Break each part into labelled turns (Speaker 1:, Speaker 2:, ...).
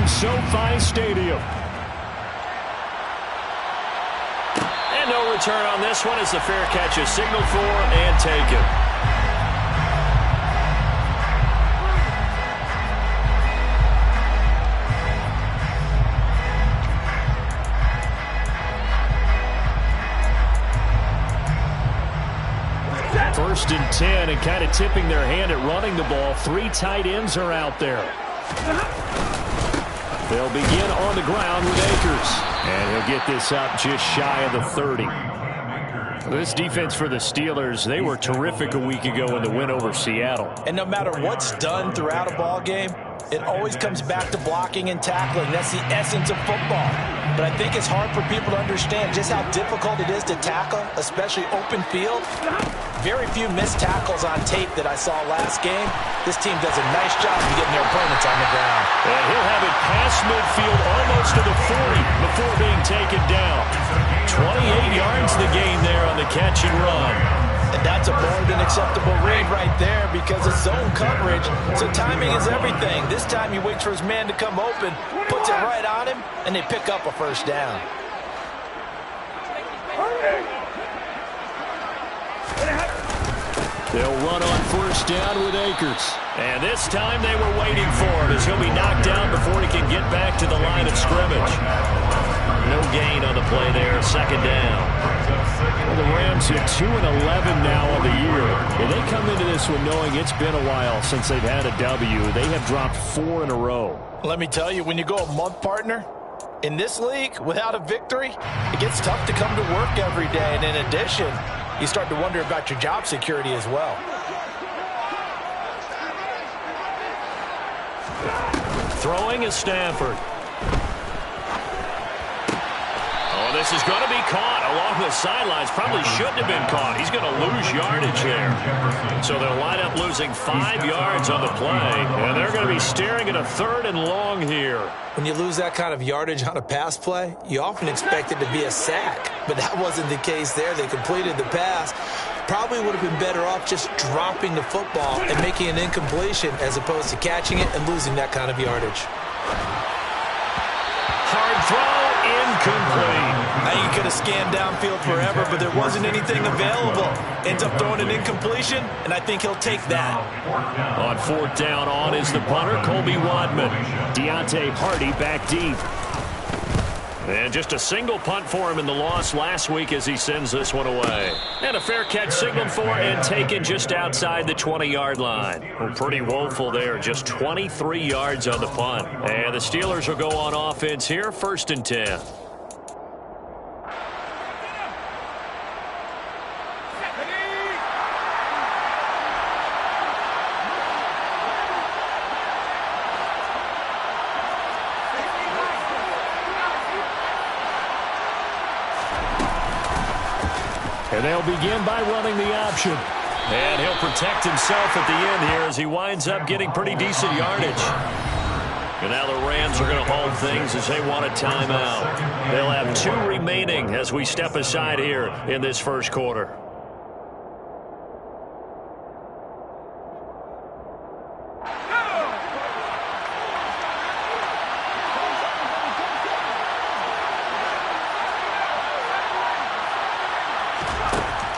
Speaker 1: from SoFi Stadium.
Speaker 2: And no return on this one as the fair catch is signaled for and taken.
Speaker 1: First and 10, and kind of tipping their hand at running the ball. 3 tight ends are out there. They'll begin on the ground with Akers. And he'll get this up just shy of the 30. This defense for the Steelers, they were terrific a week ago in the win over Seattle.
Speaker 3: And no matter what's done throughout a ball game, it always comes back to blocking and tackling. That's the essence of football. But I think it's hard for people to understand just how difficult it is to tackle, especially open field. Very few missed tackles on tape that I saw last game. This team does a nice job of getting their opponents on the ground.
Speaker 1: And he'll have it past midfield almost to the 40 before being taken down. 28 yards the gain there on the catch and run.
Speaker 3: And that's a more than acceptable read right there because it's zone coverage, so timing is everything. This time he waits for his man to come open, puts it right on him, and they pick up a first down.
Speaker 1: They'll run on first down with Akers. And this time they were waiting for him as he'll be knocked down before he can get back to the line of scrimmage. No gain on the play there, second down. Well, the Rams are 2-11 now on the year. And they come into this one knowing it's been a while since they've had a W. They have dropped 4 in a row.
Speaker 3: Let me tell you, when you go a month, partner, in this league, without a victory, it gets tough to come to work every day. And in addition, you start to wonder about your job security as well.
Speaker 1: Throwing is Stafford. Oh, this is going to be caught along the sidelines. Probably shouldn't have been caught. He's going to lose yardage there. So they'll wind up losing 5 yards on the play. And they're going to be staring at a 3rd and long here.
Speaker 3: When you lose that kind of yardage on a pass play, you often expect it to be a sack. But that wasn't the case there. They completed the pass. Probably would have been better off just dropping the football and making an incompletion as opposed to catching it and losing that kind of yardage.
Speaker 1: Hard throw, incomplete.
Speaker 3: I think he could have scanned downfield forever, but there wasn't anything available. Ends up throwing an incompletion, and I think he'll take that.
Speaker 1: On 4th down, on is the punter, Colby Wadman. Deontay Hardy back deep. And just a single punt for him in the loss last week as he sends this one away. And a fair catch signaled for and taken just outside the 20-yard line. Well, pretty woeful there, just 23 yards on the punt. And the Steelers will go on offense here, 1st and 10. And they'll begin by running the option. And he'll protect himself at the end here as he winds up getting pretty decent yardage. And now the Rams are going to hold things as they want a timeout. They'll have 2 remaining as we step aside here in this first quarter.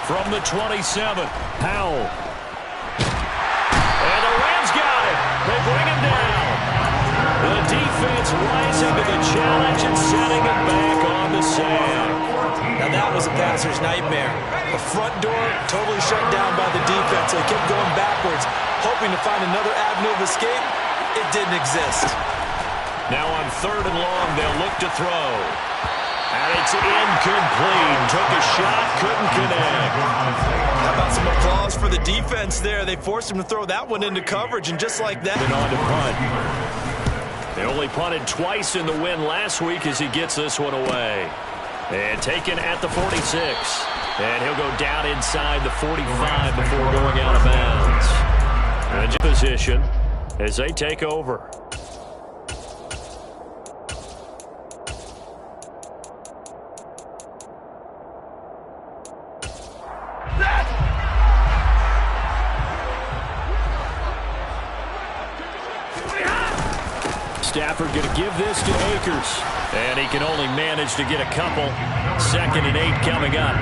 Speaker 1: From the 27, Powell. And the Rams got it. They bring him down. The defense rising to the challenge and setting it back on the sand.
Speaker 3: Now that was a passer's nightmare. The front door totally shut down by the defense. They kept going backwards, hoping to find another avenue of escape. It didn't exist.
Speaker 1: Now on 3rd and long, they'll look to throw. And it's incomplete. Took a shot, couldn't connect.
Speaker 3: How about some applause for the defense there? They forced him to throw that one into coverage, and just like that.
Speaker 1: And on to punt. They only punted twice in the win last week as he gets this one away. And taken at the 46. And he'll go down inside the 45 before going out of bounds. And position as they take over. Stafford going to give this to Akers. And he can only manage to get a couple. 2nd and 8 coming up.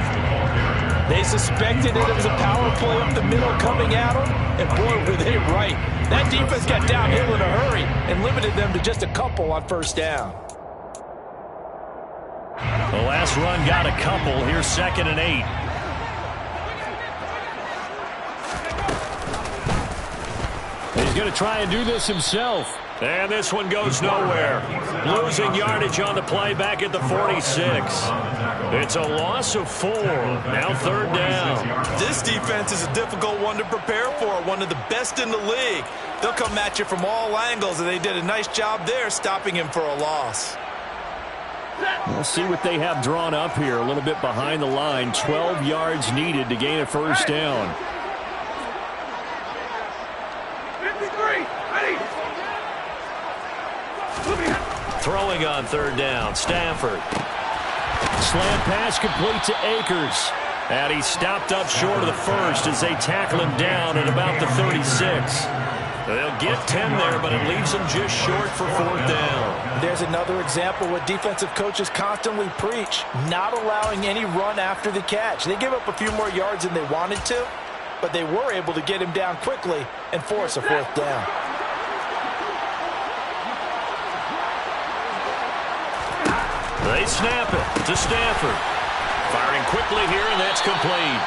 Speaker 3: They suspected it was a power play up the middle coming at them, and boy, were they right. That defense got downhill in a hurry and limited them to just a couple on 1st down.
Speaker 1: The last run got a couple. Here's 2nd and 8. He's going to try and do this himself. And this one goes nowhere. Losing yardage on the play back at the 46. It's a loss of 4. Now 3rd down.
Speaker 3: This defense is a difficult one to prepare for. One of the best in the league. They'll come at you from all angles, and they did a nice job there stopping him for a loss.
Speaker 1: We'll see what they have drawn up here. A little bit behind the line. 12 yards needed to gain a 1st down.
Speaker 2: 53, ready.
Speaker 1: Throwing on 3rd down. Stafford. Slant pass complete to Akers. And he stopped up short of the 1st as they tackle him down at about the 36. They'll get 10 there, but it leaves them just short for 4th down.
Speaker 3: There's another example what defensive coaches constantly preach, not allowing any run after the catch. They give up a few more yards than they wanted to, but they were able to get him down quickly and force a 4th down.
Speaker 1: They snap it to Stafford. Firing quickly here, and that's complete.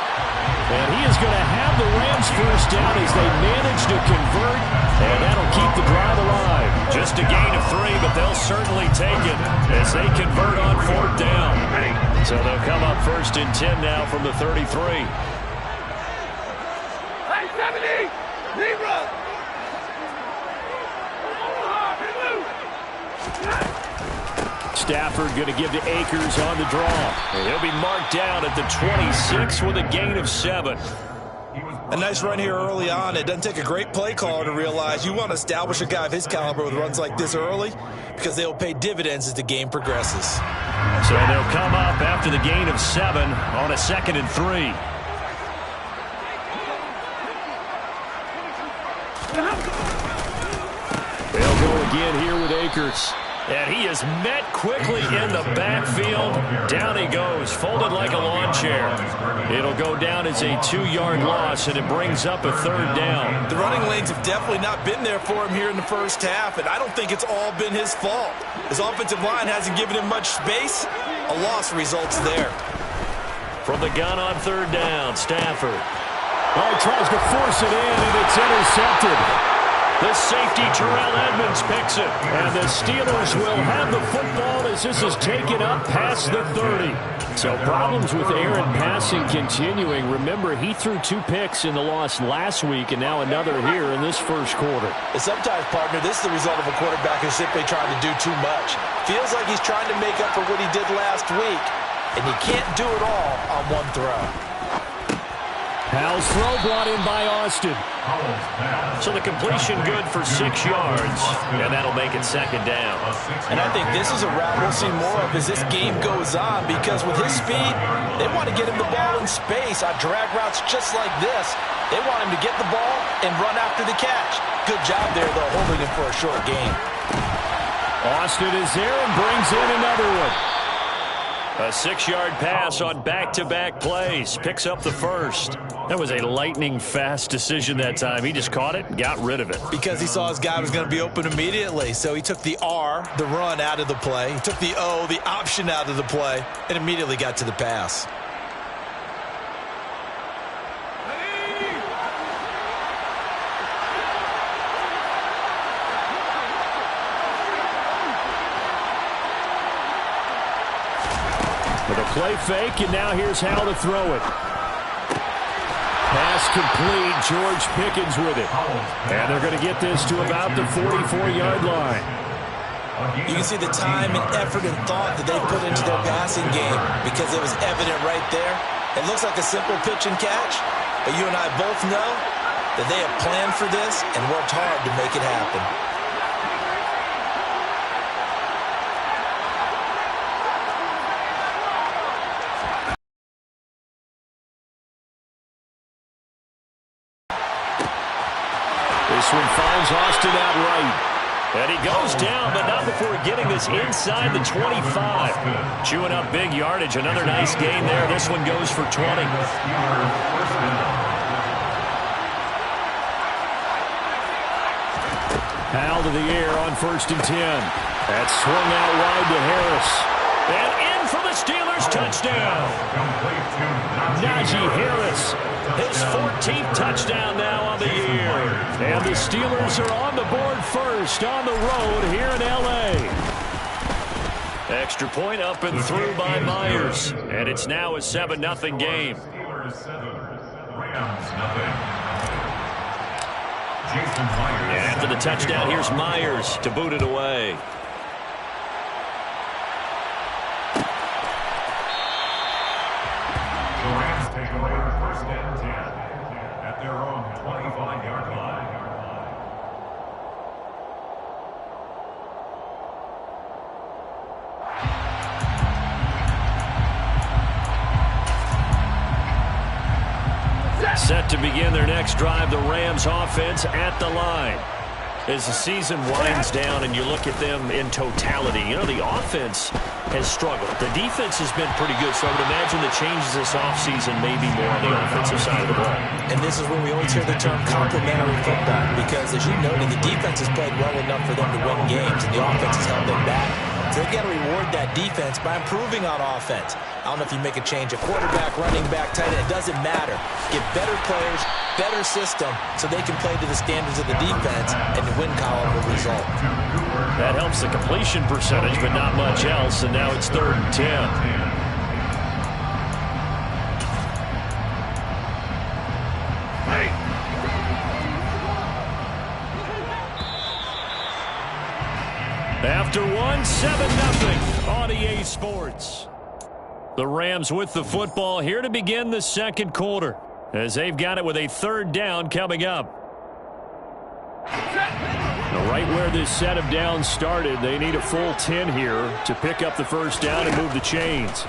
Speaker 1: And he is going to have the Rams 1st down as they manage to convert, and that'll keep the drive alive. Just a gain of 3, but they'll certainly take it as they convert on 4th down. So they'll come up 1st and 10 now from the 33.
Speaker 2: Hey, 70, Libra.
Speaker 1: Stafford going to give to Akers on the draw. And he'll be marked down at the 26 with a gain of 7.
Speaker 3: A nice run here early on. It doesn't take a great play caller to realize you want to establish a guy of his caliber with runs like this early because they'll pay dividends as the game progresses.
Speaker 1: So they'll come up after the gain of 7 on a 2nd and 3. They'll go again here with Akers. And he is met quickly in the backfield. Down he goes, folded like a lawn chair. It'll go down as a 2-yard loss, and it brings up a 3rd down.
Speaker 3: The running lanes have definitely not been there for him here in the 1st half, and I don't think it's all been his fault. His offensive line hasn't given him much space. A loss results there.
Speaker 1: From the gun on 3rd down, Stafford. Oh, he tries to force it in, and it's intercepted. The safety, Terrell Edmonds, picks it. And the Steelers will have the football as this is taken up past the 30. So problems with Aaron passing continuing. Remember, he threw 2 picks in the loss last week and now another here in this 1st quarter.
Speaker 3: And sometimes, partner, this is the result of a quarterback who's simply trying to do too much. Feels like he's trying to make up for what he did last week, and you can't do it all on one throw.
Speaker 1: Powell's throw brought in by Austin. So the completion good for 6 yards, and that'll make it 2nd down.
Speaker 3: And I think this is a route we'll see more of as this game goes on, because with his speed, they want to get him the ball in space on drag routes just like this. They want him to get the ball and run after the catch. Good job there, though, holding him for a short gain.
Speaker 1: Austin is there and brings in another one. A 6-yard pass on back-to-back plays. Picks up the 1st. That was a lightning-fast decision that time. He just caught it and got rid of it.
Speaker 3: Because he saw his guy was going to be open immediately. So he took the R, the run, out of the play. He took the O, the option, out of the play, and immediately got to the pass.
Speaker 1: With a play fake, and now here's how to throw it. Pass complete. George Pickens with it. And they're going to get this to about the 44-yard line.
Speaker 3: You can see the time and effort and thought that they put into their passing game because it was evident right there. It looks like a simple pitch and catch, but you and I both know that they have planned for this and worked hard to make it happen.
Speaker 1: This one finds Austin out right. And he goes down, but not before getting this inside the 25. Chewing up big yardage. Another nice gain there. This one goes for 20. Howell to the air on 1st and 10. That's swung out wide to Harris. And in for the Steelers touchdown. Najee Harris, his 14th touchdown now on the year. And the Steelers are on the board first on the road here in L.A. Extra point up and through by Myers. And it's now a 7-0 game. And after the touchdown, here's Myers to boot it away.
Speaker 2: The Rams take away 1st and 10 at their own 25-yard line.
Speaker 1: Set to begin their next drive, the Rams offense at the line. As the season winds down and you look at them in totality, you know, the offense has struggled. The defense has been pretty good, so I would imagine the changes this offseason may be more on the offensive side of the ball.
Speaker 3: And this is when we always hear the term complementary football, because as you noted, the defense has played well enough for them to win games, and the offense has held them back. So they've got to reward that defense by improving on offense. I don't know if you make a change at quarterback, running back, tight end. It doesn't matter. Get better players, better system, so they can play to the standards of the defense, and the win column will result.
Speaker 1: That helps the completion percentage, but not much else, and now it's 3rd and 10. After one, 7-0 on EA Sports. The Rams with the football here to begin the second quarter, as they've got it with a 3rd down coming up. Now, right where this set of downs started, they need a full 10 here to pick up the 1st down and move the chains.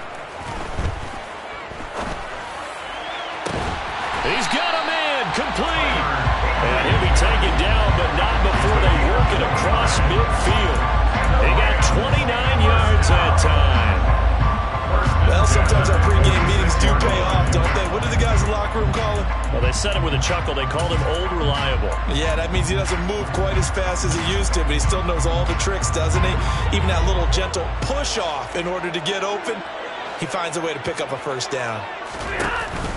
Speaker 1: He's got a man complete. And he'll be taken down, but not before they work it across midfield. They got 29 yards that time.
Speaker 3: Well, sometimes our pregame meetings do pay off, don't they? What do the guys in the locker room call him?
Speaker 1: Well, they said it with a chuckle. They called him Old Reliable.
Speaker 3: Yeah, that means he doesn't move quite as fast as he used to, but he still knows all the tricks, doesn't he? Even that little gentle push-off in order to get open, he finds a way to pick up a 1st down.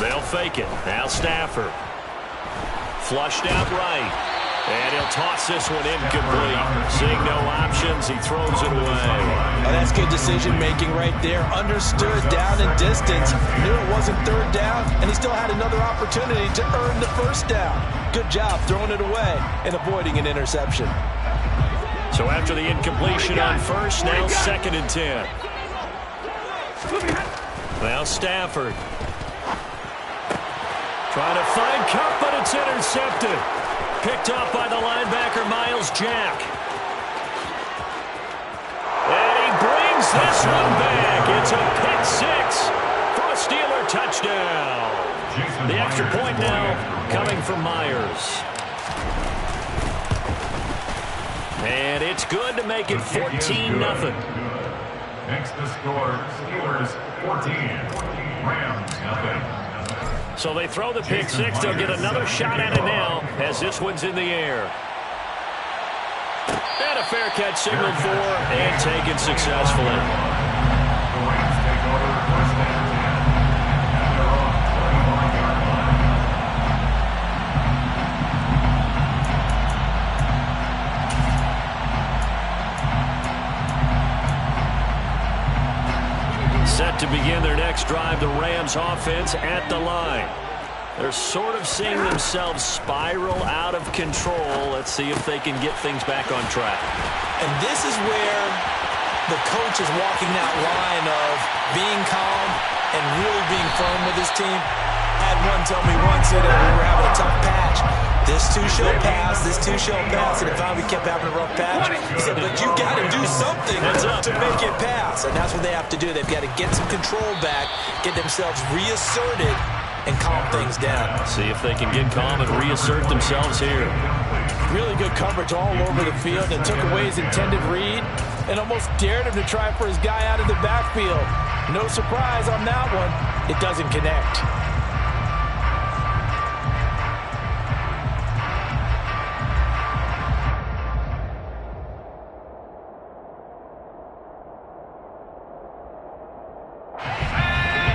Speaker 1: They'll fake it. Now Stafford. Flushed out right. And he'll toss this one incomplete. Seeing no options, he throws it away.
Speaker 3: Oh, that's good decision-making right there. Understood down and distance. Knew it wasn't 3rd down, and he still had another opportunity to earn the 1st down. Good job throwing it away and avoiding an interception.
Speaker 1: So after the incompletion on 1st, now 2nd and 10. Now Stafford. Trying to find Kupp, but it's intercepted. Picked up by the linebacker, Myles Jack. And he brings this one back. It's a pick 6 for a Steeler touchdown. The extra point now coming from Myers. And it's good to make it 14-0.
Speaker 2: Next to score, Steelers 14, Rams 0.
Speaker 1: So they throw the pick 6. They'll get another shot at it now as this one's in the air. And a fair catch signaled for and taken successfully.
Speaker 2: The Rams take over 1st and 10 at their own 25-yard line.
Speaker 1: Set to begin their next drive, the Rams offense at the line. They're sort of seeing themselves spiral out of control. Let's see if they can get things back on track.
Speaker 3: And this is where the coach is walking that line of being calm and really being firm with his team. I had one tell me once that we were having a tough patch. This too shall pass, this too shall pass. And if we kept having a rough patch, he said, but you got to do something to make it pass. And that's what they have to do. They've got to get some control back, get themselves reasserted, and calm things down.
Speaker 1: See if they can get calm and reassert themselves here.
Speaker 3: Really good coverage all over the field and took away his intended read and almost dared him to try for his guy out of the backfield. No surprise on that one. It doesn't connect.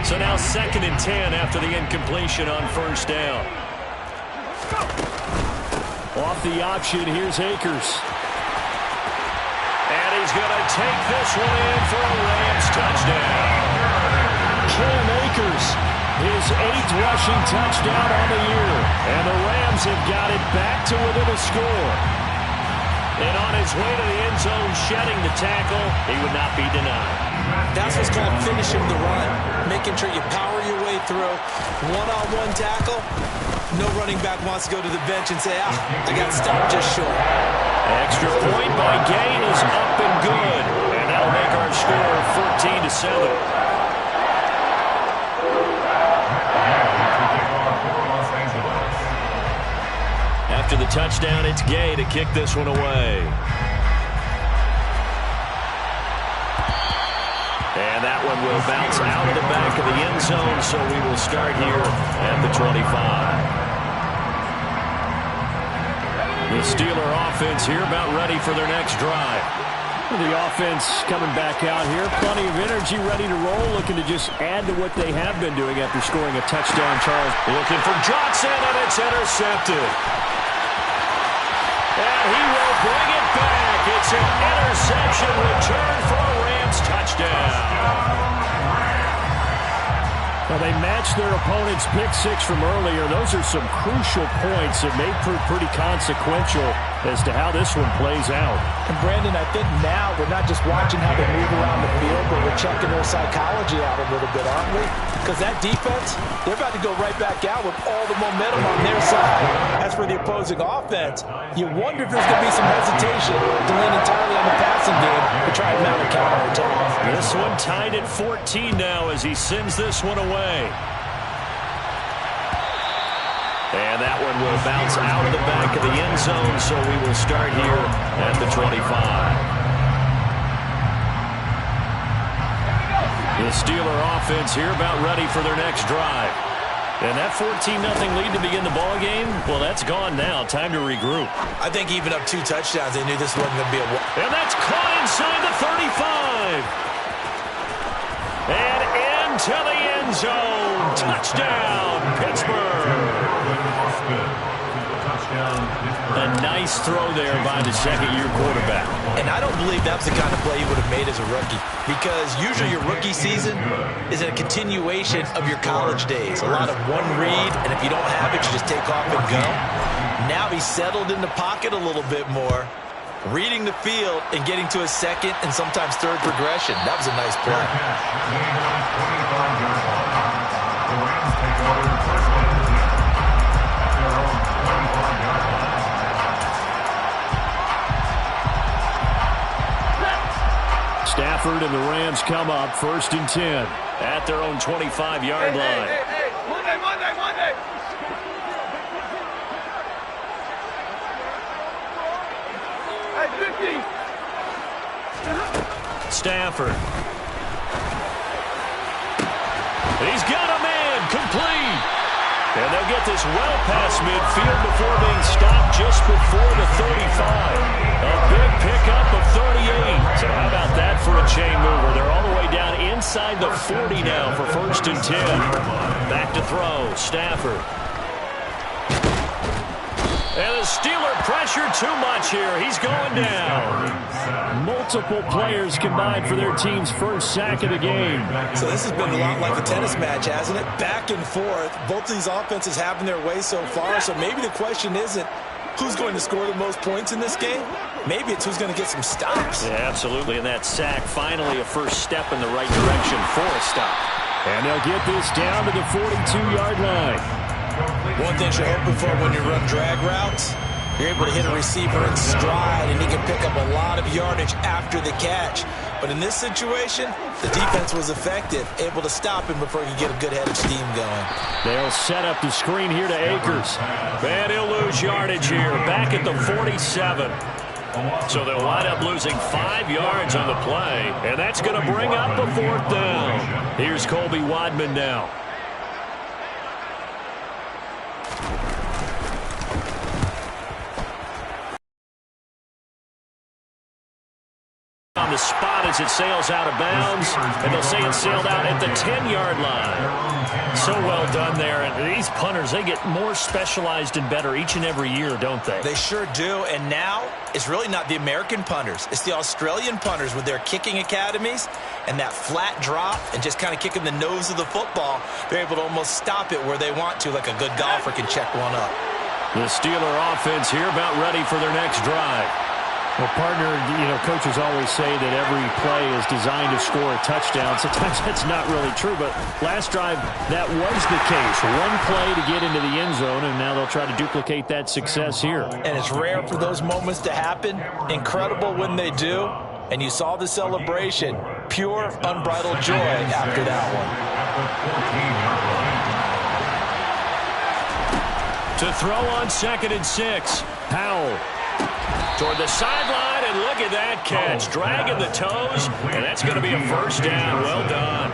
Speaker 1: So now 2nd and 10 after the incompletion on 1st down.
Speaker 2: Off the option, here's Akers.
Speaker 1: And he's going to take this one in for a Rams touchdown.
Speaker 2: Cam Akers, his 8th rushing touchdown on the year. And the Rams have got it back to within a score.
Speaker 1: And on his way to the end zone, shedding the tackle, he would not be denied.
Speaker 3: That's what's called finishing the run, making sure you power your way through. One-on-one tackle, no running back wants to go to the bench and say, I got stopped just short.
Speaker 1: Extra point by Gain is up and good. And that'll make our score 14-7. After the touchdown, it's Gay to kick this one away. And that one will bounce out of the back of the end zone, so we will start here at the 25. The Steeler offense here about ready for their next drive.
Speaker 2: The offense coming back out here. Plenty of energy, ready to roll, looking to just add to what they have been doing after scoring a touchdown. Charles
Speaker 1: looking for Johnson, and it's intercepted. And he will bring it back. It's an interception return for a Rams touchdown.
Speaker 2: Well, they matched their opponent's pick six from earlier. Those are some crucial points that may prove pretty consequential as to how this one plays out.
Speaker 3: And Brandon, I think now we're not just watching how they move around the field, but we're checking their psychology out a little bit, aren't we? Because that defense, they're about to go right back out with all the momentum on their side. As for the opposing offense, you wonder if there's going to be some hesitation to lean entirely on the passing game to try and mount a counterattack.
Speaker 1: This one tied at 14 now as he sends this one away. And that one will bounce out of the back of the end zone, so we will start here at the 25. The Steeler offense here about ready for their next drive. And that 14-0 lead to begin the ball game, well, that's gone now. Time to regroup.
Speaker 3: I think even up 2 touchdowns, they knew this wasn't going to be a...
Speaker 1: And that's caught inside the 35. And into the end zone. Touchdown, Pittsburgh. A nice throw there by the second-year quarterback.
Speaker 3: And I don't believe that was the kind of play you would have made as a rookie, because usually your rookie season is a continuation of your college days. A lot of one read, and if you don't have it, you just take off and go. Now he's settled in the pocket a little bit more, reading the field and getting to a second and sometimes third progression. That was a nice play.
Speaker 2: Stafford and the Rams come up 1st and 10
Speaker 1: at their own 25-yard line.
Speaker 4: Hey, Monday. Hey, 50.
Speaker 1: Stafford. He's got a man, complete. And they'll get this well past midfield before being stopped just before the 35. A big pickup of 38. So how about that for a chain mover? They're all the way down inside the 40 now for 1st and 10. Back to throw, Stafford. And the Steeler pressure too much here. He's going down.
Speaker 2: Multiple players combined for their team's first sack of the game.
Speaker 3: So this has been a lot like a tennis match, hasn't it? Back and forth. Both of these offenses having their way so far. So maybe the question isn't who's going to score the most points in this game. Maybe it's who's going to get some stops.
Speaker 1: Yeah, absolutely. And that sack, finally a first step in the right direction for a stop.
Speaker 2: And they'll get this down to the 42-yard line.
Speaker 3: One thing you're hoping for when you run drag routes, you're able to hit a receiver in stride, and he can pick up a lot of yardage after the catch. But in this situation, the defense was effective, able to stop him before he could get a good head of steam going.
Speaker 2: They'll set up the screen here to Akers.
Speaker 1: And he'll lose yardage here, back at the 47. So they'll wind up losing 5 yards on the play, and that's going to bring up a 4th down. Here's Colby Wadman now. On the spot as it sails out of bounds, and they'll say it sailed out at the 10-yard line.
Speaker 2: So well done there. And these punters, they get more specialized and better each and every year, don't they?
Speaker 3: They sure do. And now it's really not the American punters. It's the Australian punters with their kicking academies and that flat drop and just kind of kicking the nose of the football. They're able to almost stop it where they want to, like a good golfer can check one up.
Speaker 1: The Steeler offense here about ready for their next drive.
Speaker 2: Well, partner, coaches always say that every play is designed to score a touchdown. Sometimes that's not really true, but last drive, that was the case. One play to get into the end zone, and now they'll try to duplicate that success here. And
Speaker 3: it's rare for those moments to happen. Incredible when they do. And you saw the celebration. Pure, unbridled joy after that one.
Speaker 1: To throw on 2nd and 6. Powell. Toward the sideline, and look at that catch. Dragging the toes, and that's going to be a 1st down. Well done.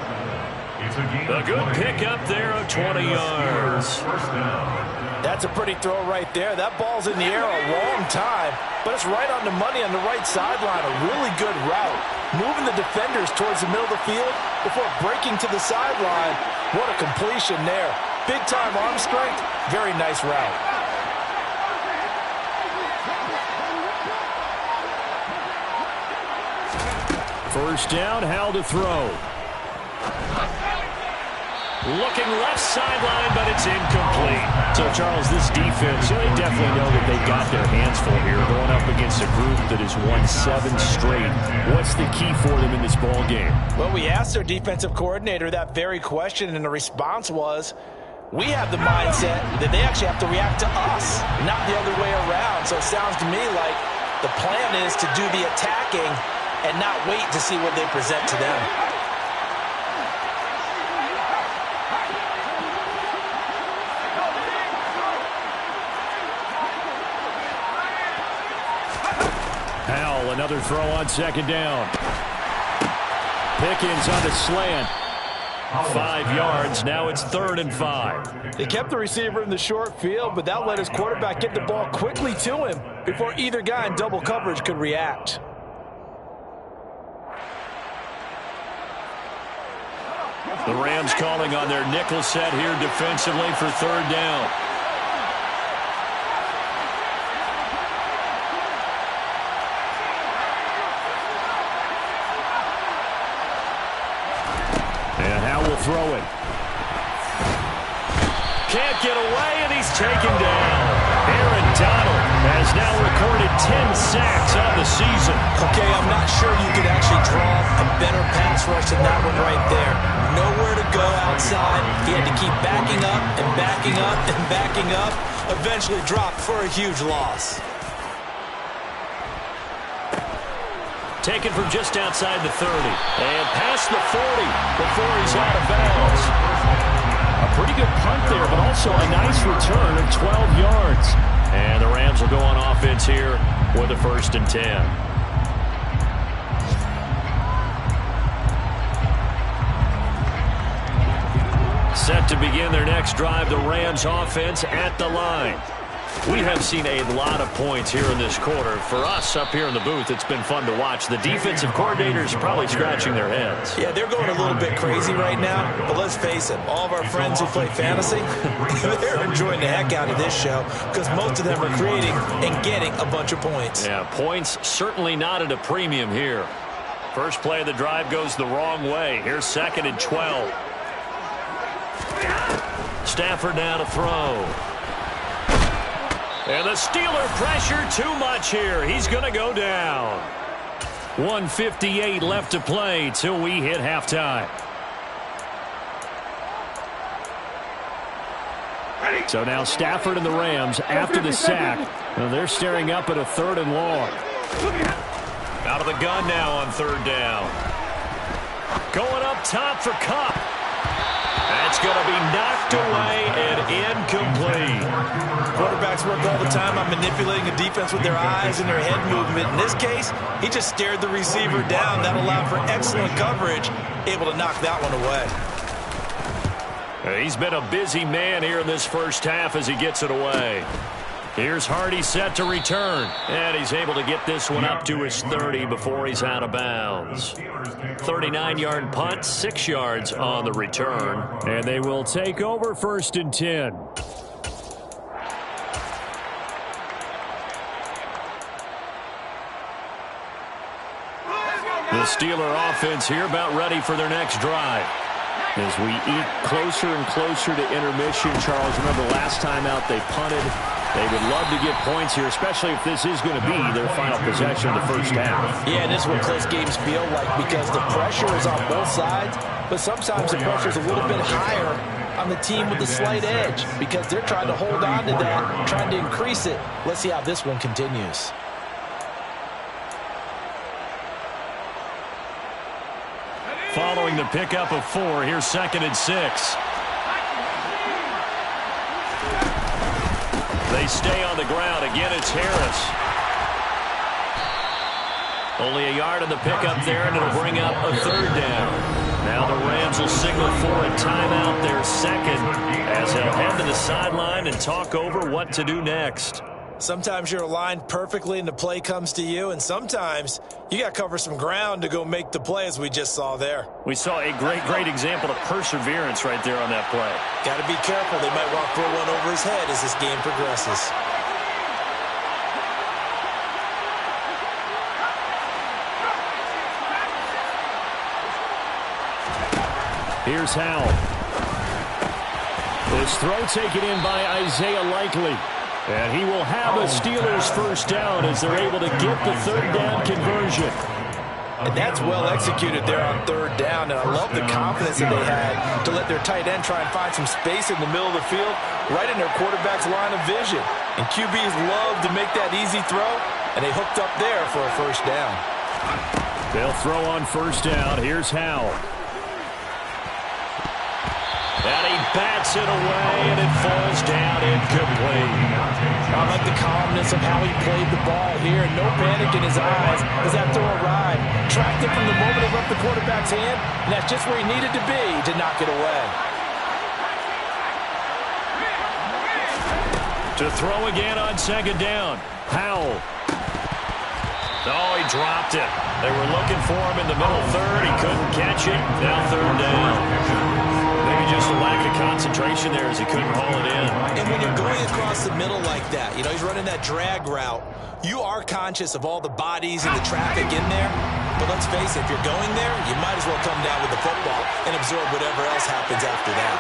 Speaker 1: A good pickup there of 20 yards.
Speaker 3: That's a pretty throw right there. That ball's in the air a long time, but it's right on the money on the right sideline. A really good route. Moving the defenders towards the middle of the field before breaking to the sideline. What a completion there. Big-time arm strength. Very nice route.
Speaker 2: First down, Howell to throw.
Speaker 1: Looking left sideline, but it's incomplete.
Speaker 2: So, Charles, this defense, they definitely know that they've got their hands full here, going up against a group that has won 7 straight. What's the key for them in this ball game?
Speaker 3: Well, we asked their defensive coordinator that very question, and the response was, we have the mindset that they actually have to react to us, not the other way around. So it sounds to me like the plan is to do the attacking and not wait to see what they present to them.
Speaker 2: Howell, another throw on 2nd down. Pickens on the slant. 5 yards, now it's 3rd and 5.
Speaker 3: They kept the receiver in the short field, but that let his quarterback get the ball quickly to him before either guy in double coverage could react.
Speaker 1: The Rams calling on their nickel set here defensively for 3rd down.
Speaker 2: And Howell will throw it.
Speaker 1: Can't get away, and he's taken down. Aaron Donald has now recorded 10 sacks on the season.
Speaker 3: Okay, I'm not sure you could actually draw a better pass rush than that one right there. Nowhere to go outside. He had to keep backing up and backing up and backing up. Eventually dropped for a huge loss.
Speaker 1: Taken from just outside the 30. And past the 40 before he's out of bounds.
Speaker 2: A pretty good punt there, but also a nice return of 12 yards.
Speaker 1: And the Rams will go on offense here with a 1st and 10. Set to begin their next drive, the Rams offense at the line. We have seen a lot of points here in this quarter. For us up here in the booth, it's been fun to watch. The defensive coordinators probably scratching their heads.
Speaker 3: Yeah, they're going a little bit crazy right now. But let's face it, all of our friends who play fantasy, they're enjoying the heck out of this show because most of them are creating and getting a bunch of points.
Speaker 1: Yeah, points certainly not at a premium here. First play of the drive goes the wrong way. Here's 2nd and 12. Stafford now to throw. And the Steeler pressure too much here. He's going to go down. 1:58 left to play till we hit halftime.
Speaker 2: So now Stafford and the Rams after the sack. Now they're staring up at a 3rd and long.
Speaker 1: Out of the gun now on third down. Going up top for Kupp. That's going to be knocked away and incomplete.
Speaker 3: Quarterbacks work all the time on manipulating a defense with their eyes and their head movement. In this case, he just stared the receiver down. That allowed for excellent coverage, able to knock that one away.
Speaker 1: He's been a busy man here in this first half as he gets it away. Here's Hardy set to return, and he's able to get this one up to his 30 before he's out of bounds. 39-yard punt, 6 yards on the return.
Speaker 2: And they will take over 1st and 10.
Speaker 1: The Steeler offense here about ready for their next drive.
Speaker 2: As we eat closer and closer to intermission, Charles, remember last time out they punted. They would love to get points here, especially if this is going to be their final possession of the first half.
Speaker 3: Yeah, and this is what close games feel like because the pressure is on both sides, but sometimes the pressure is a little bit higher on the team with the slight edge because they're trying to hold on to that, trying to increase it. Let's see how this one continues.
Speaker 1: Following the pickup of 4, here's 2nd and 6. They stay on the ground. Again, it's Harris. Only a yard on the pickup there, and it'll bring up a 3rd down. Now the Rams will signal for a timeout, their second, as they'll head to the sideline and talk over what to do next.
Speaker 3: Sometimes you're aligned perfectly and the play comes to you, and sometimes you got to cover some ground to go make the play as we just saw there.
Speaker 1: We saw a great example of perseverance right there on that play.
Speaker 3: Got to be careful. They might want to throw one over his head as this game progresses.
Speaker 2: Here's Howell. This throw taken in by Isaiah Likely. And he will have a Steelers first down as they're able to get the 3rd down conversion.
Speaker 3: And that's well executed there on 3rd down. And I love the confidence that they had to let their tight end try and find some space in the middle of the field, right in their quarterback's line of vision. And QBs love to make that easy throw, and they hooked up there for a first down.
Speaker 2: They'll throw on 1st down. Here's Howell.
Speaker 1: And he bats it away, and it falls down incomplete.
Speaker 3: I like the calmness of how he played the ball here. No panic in his eyes as that throw arrived. Tracked it from the moment it left the quarterback's hand, and that's just where he needed to be to knock it away.
Speaker 1: To throw again on 2nd down. Howell. Oh, he dropped it. They were looking for him in the middle 3rd. He couldn't catch it. Now 3rd down. Maybe just a lack of concentration there as he couldn't haul it in.
Speaker 3: And when you're going across the middle like that, you know, he's running that drag route, you are conscious of all the bodies and the traffic in there. But let's face it, if you're going there, you might as well come down with the football and absorb whatever else happens after that.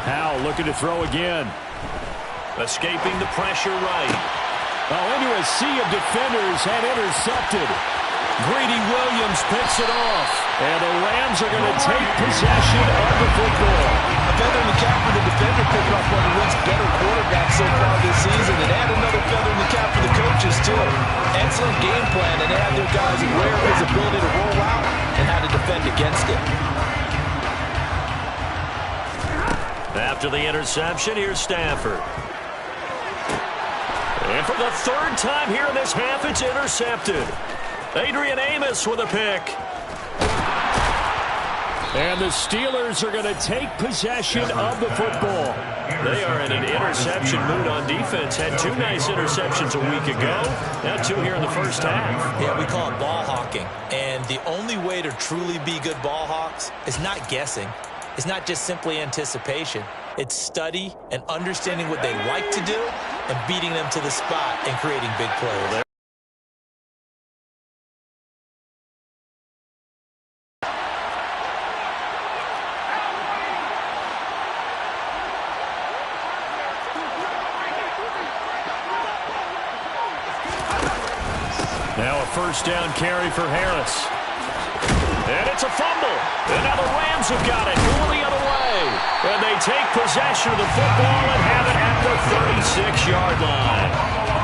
Speaker 2: Howell looking to throw again.
Speaker 1: Escaping the pressure right.
Speaker 2: Into a sea of defenders and intercepted.
Speaker 1: Greedy Williams picks it off.
Speaker 2: And the Rams are going to take possession of the football.
Speaker 3: A feather in the cap for the defender picking off one of the Reds' better quarterbacks so far this season. And add another feather in the cap for the coaches, too. Excellent game plan, and they have their guys aware of his ability to roll out and how to defend against it.
Speaker 1: After the interception, here's Stafford. And for the 3rd time here in this half, it's intercepted. Adrian Amos with a pick.
Speaker 2: And the Steelers are going to take possession of the football.
Speaker 1: They are in an interception mood on defense. Had 2 nice interceptions a week ago. Now 2 here in the first half.
Speaker 3: Yeah, we call it ball hawking. And the only way to truly be good ball hawks is not guessing. It's not just simply anticipation. It's study and understanding what they like to do and beating them to the spot and creating big plays.
Speaker 1: Now a first down carry for Harris. And it's a fumble. And now the Rams have got it. Going the other way. And they take possession of the football and have it at the 36-yard line.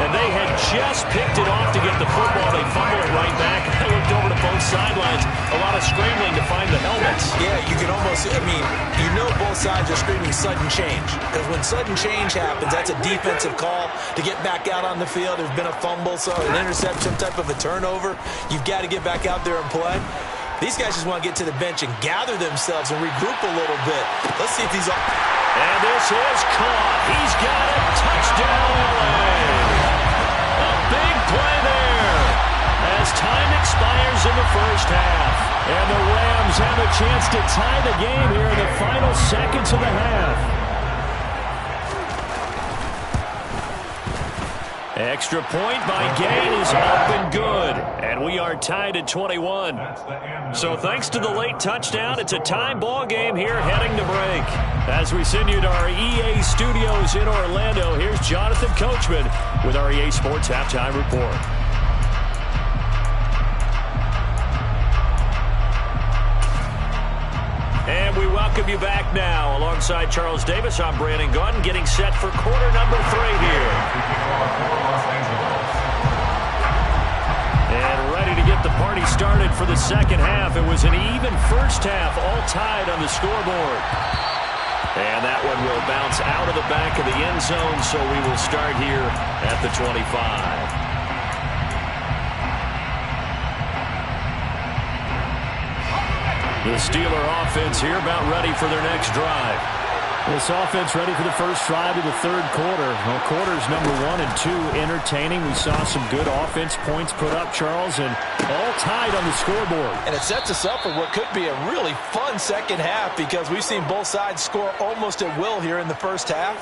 Speaker 1: And they had just picked it off to get the football. They fumble it right back. I looked over to both sidelines. A lot of scrambling to find the helmets.
Speaker 3: Yeah, you can almost, you know both sides are screaming sudden change. Because when sudden change happens, that's a defensive call to get back out on the field. There's been a fumble, so an interception, type of a turnover. You've got to get back out there and play. These guys just want to get to the bench and gather themselves and regroup a little bit. Let's see if these are...
Speaker 1: And this is caught. He's got it. Touchdown, LA. A big play there as time expires in the first half. And the Rams have a chance to tie the game here in the final seconds of the half. Extra point by Gain is up and good. And we are tied at 21. So thanks to the late touchdown, it's a tie ball game here heading to break. As we send you to our EA studios in Orlando, here's Jonathan Coachman with our EA Sports Halftime Report. And we welcome you back now. Alongside Charles Davis, I'm Brandon Gaudin, getting set for quarter number 3 here. And ready to get the party started for the second half. It was an even first half, all tied on the scoreboard. And that one will bounce out of the back of the end zone, so we will start here at the 25. The Steeler offense here about ready for their next drive.
Speaker 2: This offense ready for the first drive of the third quarter. Well, quarters number 1 and 2 entertaining. We saw some good offense points put up, Charles, and all tied on the scoreboard.
Speaker 3: And it sets us up for what could be a really fun second half because we've seen both sides score almost at will here in the first half.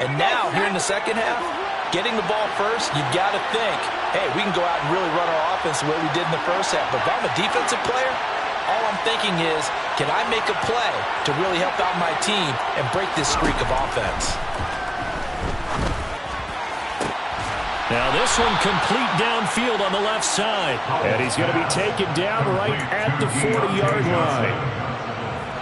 Speaker 3: And now, here in the second half, getting the ball first, you've got to think, hey, we can go out and really run our offense the way we did in the first half. But if I'm a defensive player, all I'm thinking is, can I make a play to really help out my team and break this streak of offense?
Speaker 2: Now this one complete downfield on the left side. And he's going to be taken down right at the 40-yard line.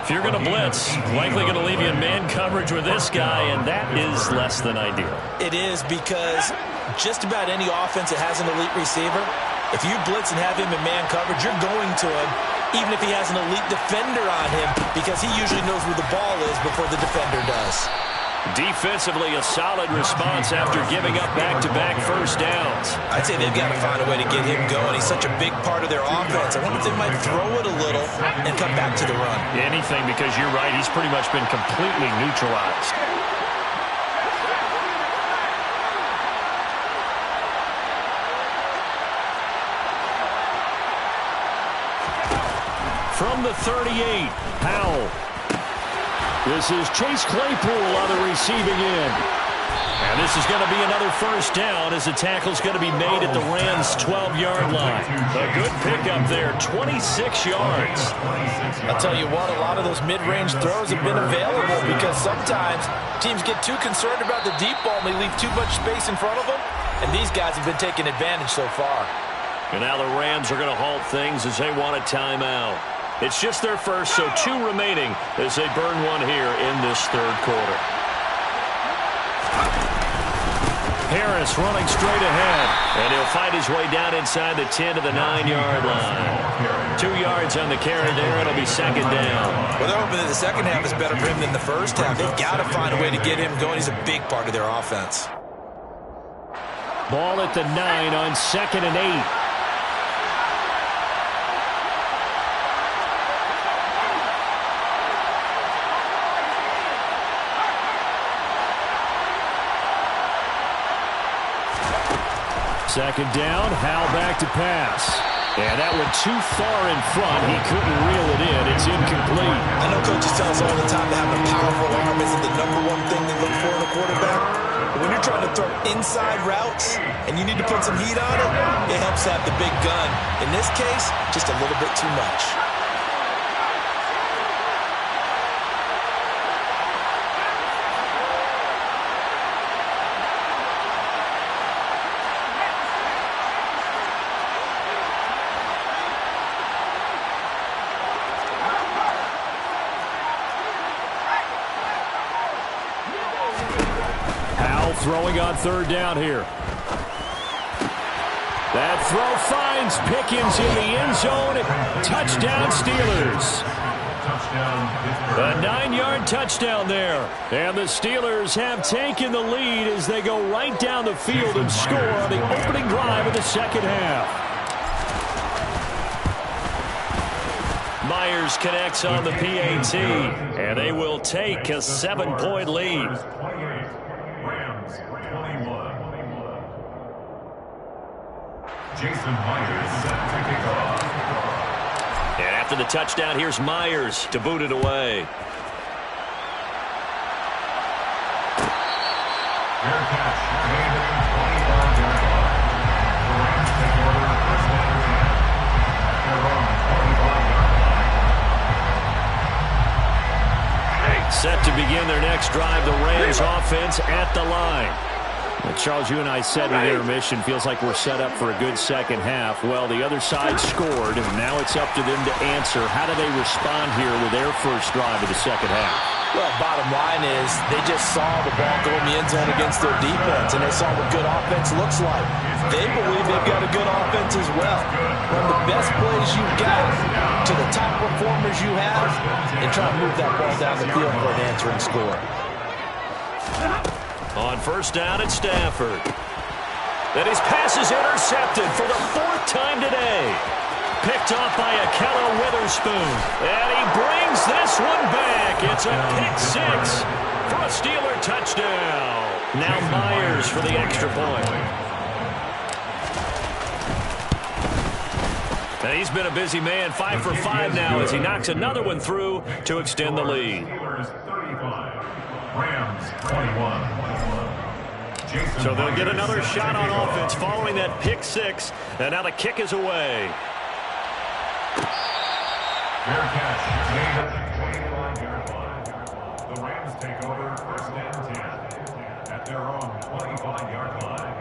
Speaker 1: If you're going to blitz, likely going to leave you in man coverage with this guy, and that is less than ideal.
Speaker 3: It is because just about any offense that has an elite receiver, if you blitz and have him in man coverage, you're going to him, even if he has an elite defender on him, because he usually knows where the ball is before the defender does.
Speaker 1: Defensively, a solid response after giving up back-to-back first downs.
Speaker 3: I'd say they've got to find a way to get him going. He's such a big part of their offense. I wonder if they might throw it a little and come back to the run.
Speaker 1: Anything, because you're right, he's pretty much been completely neutralized. From the 38, Powell. This is Chase Claypool on the receiving end. And this is going to be another first down as the tackle's going to be made at the Rams' 12-yard line. A good pickup there, 26 yards.
Speaker 3: I'll tell you what, a lot of those mid-range throws have been available because sometimes teams get too concerned about the deep ball and they leave too much space in front of them. And these guys have been taking advantage so far.
Speaker 1: And now the Rams are going to halt things as they want a timeout. It's just their first, so 2 remaining as they burn one here in this third quarter. Harris running straight ahead, and he'll fight his way down inside the 10 to the 9-yard line. 2 yards on the carry there, it'll be second down.
Speaker 3: Well, they're hoping that the second half is better for him than the first half. They've got to find a way to get him going. He's a big part of their offense.
Speaker 2: Ball at the 9 on 2nd and 8. Second down, Howell back to pass. And that went too far in front. He couldn't reel it in. It's incomplete.
Speaker 3: I know coaches tell us all the time that having a powerful arm isn't the #1 thing they look for in a quarterback. But when you're trying to throw inside routes and you need to put some heat on it, it helps have the big gun. In this case, just a little bit too much.
Speaker 2: throwing on third down here. That throw finds Pickens in the end zone. Touchdown, Steelers. A 9-yard touchdown there. And the Steelers have taken the lead as they go right down the field and score on the opening drive of the second half.
Speaker 1: Myers connects on the PAT, and they will take a 7-point lead.
Speaker 5: Jason Myers set to kick off.
Speaker 1: And after the touchdown, here's Myers to boot it away.
Speaker 5: Fair catch made at the 25-yard line. The Rams take over first down and 10 at their own 25-yard line.
Speaker 1: Set to begin their next drive, the Rams offense at the line.
Speaker 2: Charles, you and I said in intermission, feels like we're set up for a good second half. Well, the other side scored, and now it's up to them to answer. How do they respond here with their first drive of the second half?
Speaker 3: Well, bottom line is they just saw the ball go in the end zone against their defense, and they saw what good offense looks like. They believe they've got a good offense as well. Run the best plays you've got to the top performers you have, and try to move that ball down the field for an answering score.
Speaker 1: On first down, it's Stafford. And his pass is intercepted for the 4th time today. Picked off by Ahkello Witherspoon. And he brings this one back. It's a pick 6 for a Steeler touchdown. Now Myers for the extra point. And he's been a busy man, 5 for 5 now as he knocks another one through to extend the lead.
Speaker 5: Steelers 35, Rams 21.
Speaker 1: So they'll get another shot on offense following that pick 6. And now the kick is away.
Speaker 5: Fair catch made at the 25-yard line. The Rams take over first down 10 at their own 25-yard line.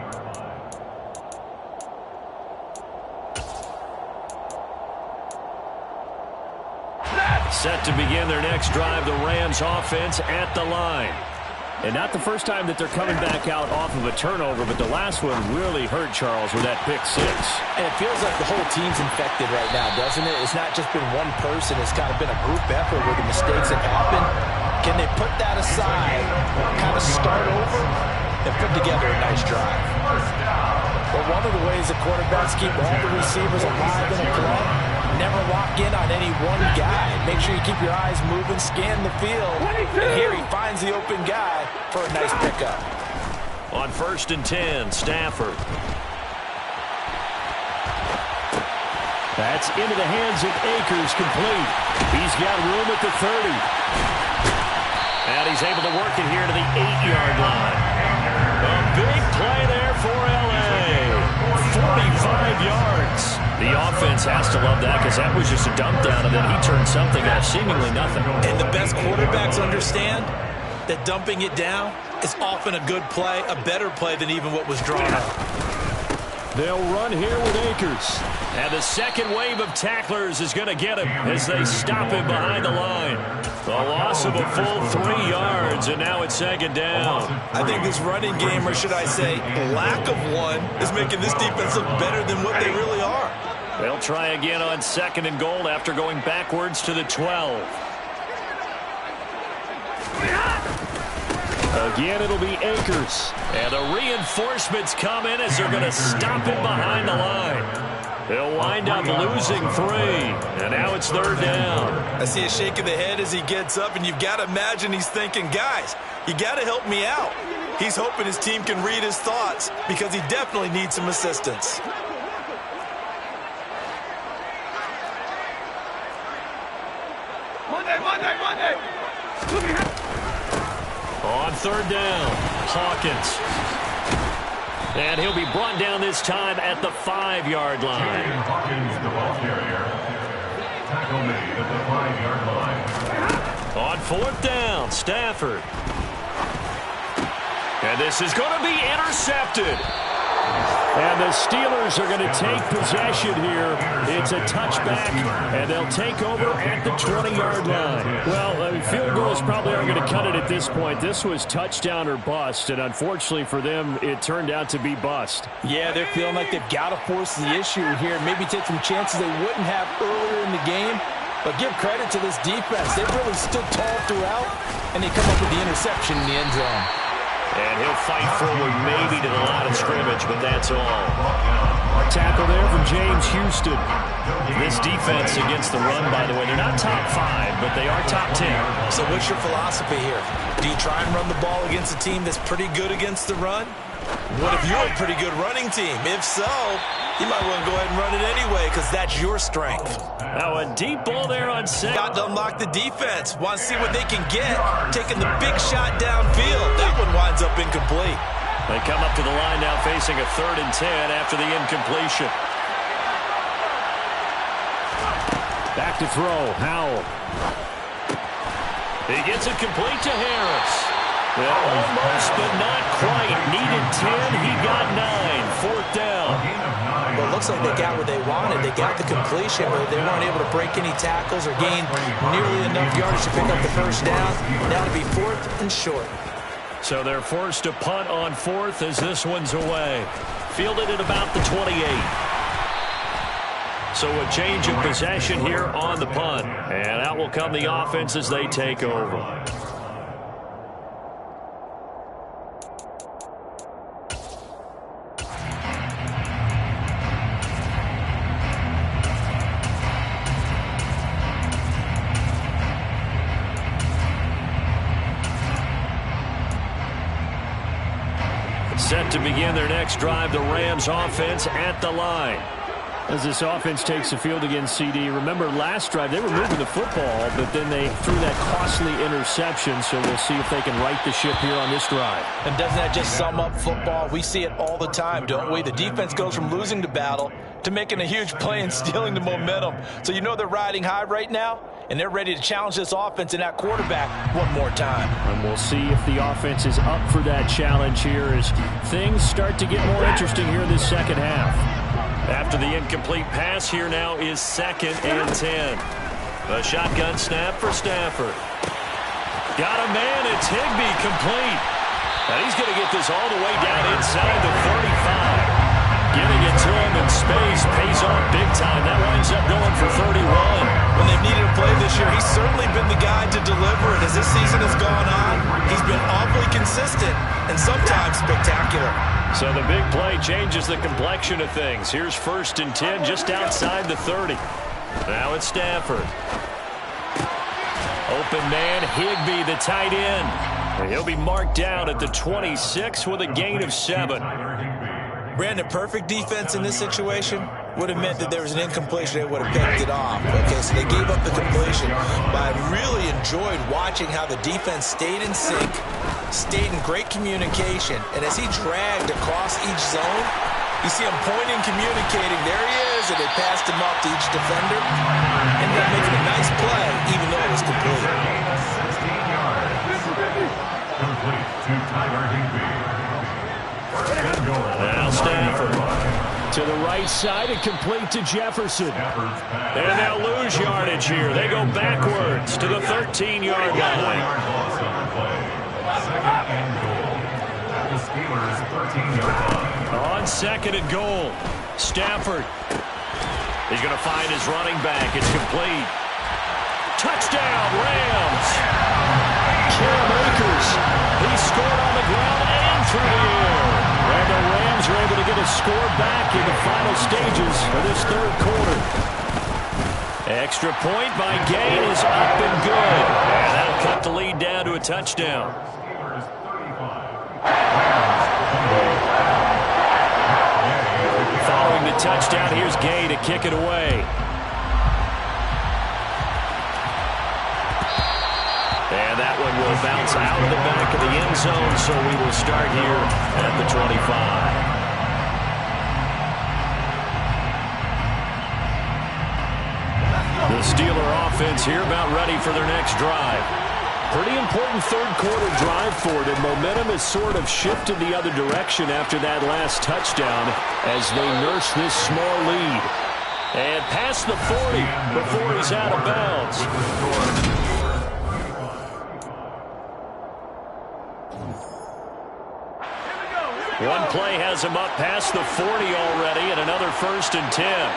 Speaker 1: Set to begin their next drive, the Rams offense at the line.
Speaker 2: And not the first time that they're coming back out off of a turnover, but the last one really hurt Charles with that pick 6.
Speaker 3: And it feels like the whole team's infected right now, doesn't it? It's not just been one person. It's kind of been a group effort where the mistakes have happened. Can they put that aside, kind of start over, and put together a nice drive? Well, one of the ways the quarterbacks keep all the receivers alive in a play, never lock in on any one guy. Make sure you keep your eyes moving, scan the field. And here he finds the open guy for a nice pickup.
Speaker 1: On first and 10, Stafford.
Speaker 2: That's into the hands of Akers, complete. He's got room at the 30.
Speaker 1: And he's able to work it here to the 8-yard line. A big play there for L.A. 45 yards. The offense has to love that because that was just a dump down, and then he turned something out of seemingly nothing.
Speaker 3: And the best quarterbacks understand that dumping it down is often a good play, a better play than even what was drawn up.
Speaker 2: They'll run here with Akers.
Speaker 1: And the second wave of tacklers is going to get him as they stop him behind the line. A loss of a full 3 yards, and now it's second down.
Speaker 3: I think this running game, or should I say lack of one, is making this defense look better than what they really are.
Speaker 1: They'll try again on second and goal after going backwards to the 12.
Speaker 2: Again, it'll be Akers.
Speaker 1: And the reinforcements come in as they're going to stop him behind the line. They'll wind up losing 3. And now it's third down.
Speaker 3: I see a shake of the head as he gets up, and you've got to imagine he's thinking, guys, you got to help me out. He's hoping his team can read his thoughts because he definitely needs some assistance.
Speaker 4: Monday.
Speaker 1: On third down, Hawkins. And he'll be brought down this time at the 5-yard line.
Speaker 5: Hawkins, the ball carrier. Tackle made at the 5-yard line.
Speaker 1: On fourth down, Stafford. And this is going to be intercepted.
Speaker 2: And the Steelers are going to take possession here. It's a touchback, and they'll take over at the 20-yard line. Well, field goals probably aren't going to cut it at this point. This was touchdown or bust, and unfortunately for them, it turned out to be bust.
Speaker 3: Yeah, they're feeling like they've got to force the issue here, maybe take some chances they wouldn't have earlier in the game. But give credit to this defense. They've really stood tall throughout, and they come up with the interception in the end zone.
Speaker 1: And he'll fight forward maybe to the line of scrimmage, but that's all.
Speaker 2: Tackle there from James Houston.
Speaker 1: This defense against the run, by the way, they're not top 5, but they are top 10.
Speaker 3: So what's your philosophy here? Do you try and run the ball against a team that's pretty good against the run? What if you're a pretty good running team? If so, you might want to go ahead and run it anyway because that's your strength.
Speaker 1: Now a deep ball there on set.
Speaker 3: Got to unlock the defense. Want to see what they can get. Taking the big shot downfield. That one winds up incomplete.
Speaker 1: They come up to the line now facing a 3rd and 10 after the incompletion.
Speaker 2: Back to throw, Howell.
Speaker 1: He gets it complete to Harris. Well, almost, but not quite. Needed 10, he got 9. 4th down.
Speaker 3: Well, it looks like they got what they wanted. They got the completion, but they weren't able to break any tackles or gain nearly enough yardage to pick up the first down. Now to be 4th and short.
Speaker 1: So they're forced to punt on 4th as this one's away. Fielded at about the 28. So a change of possession here on the punt. And out will come the offense as they take over. Set to begin their next drive, the Rams offense at the line.
Speaker 2: As this offense takes the field against CD, remember last drive they were moving the football, but then they threw that costly interception, so we'll see if they can right the ship here on this drive.
Speaker 3: And doesn't that just sum up football? We see it all the time, don't we? The defense goes from losing the battle to making a huge play and stealing the momentum. So you know they're riding high right now, and they're ready to challenge this offense and that quarterback one more time.
Speaker 2: And we'll see if the offense is up for that challenge here as things start to get more interesting here in this second half.
Speaker 1: After the incomplete pass, here now is 2nd and 10. A shotgun snap for Stafford. Got a man, it's Higbee, complete. And he's going to get this all the way down inside the 35. Giving it to him in space pays off big time. That winds up going for 31.
Speaker 3: When they've needed a play this year, he's certainly been the guy to deliver it. As this season has gone on, he's been awfully consistent and sometimes spectacular.
Speaker 1: So the big play changes the complexion of things. Here's 1st and 10 just outside the 30. Now it's Stafford. Open man, Higbee, the tight end. And he'll be marked down at the 26 with a gain of 7.
Speaker 3: Brandon, perfect defense in this situation would have meant that there was an incompletion. They would have picked it off. Okay, so they gave up the completion. But I really enjoyed watching how the defense stayed in sync, stayed in great communication. And as he dragged across each zone, you see him pointing, communicating. There he is, and they passed him up to each defender. Ended up making a nice play, even though it was complete.
Speaker 5: 16 yards. Complete to Tyler Higbee.
Speaker 1: Now Stafford.
Speaker 2: To the right side and complete to Jefferson.
Speaker 1: And they'll lose yardage here. They go backwards to the 13-yard line. On 2nd and goal. Stafford. He's going to find his running back. It's complete. Touchdown, Rams. Cam Akers. He scored on the ground and through the air. And the Rams are able to get a score back in the final stages of this 3rd quarter. Extra point by Gay is up and good. And that'll cut the lead down to a touchdown. Following the touchdown, here's Gay to kick it away. And that one will bounce out of the back of the end zone, so we will start here at the 25. The Steeler offense here about ready for their next drive.
Speaker 2: Pretty important third-quarter drive for them. Momentum has sort of shifted the other direction after that last touchdown as they nurse this small lead. And past the 40 before he's out of bounds. One play has him up past the 40 already, and another 1st and 10.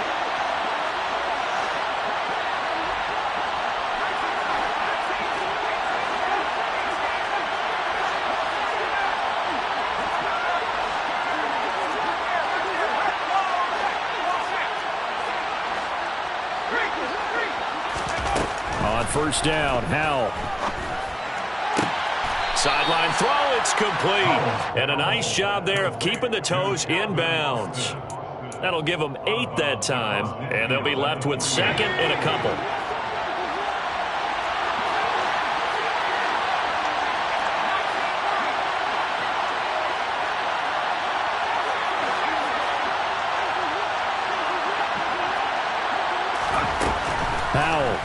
Speaker 2: On 1st down, Howell. Sideline throw, it's complete. And a nice job there of keeping the toes in bounds. That'll give them 8 that time, and they'll be left with 2nd and a couple. Howell.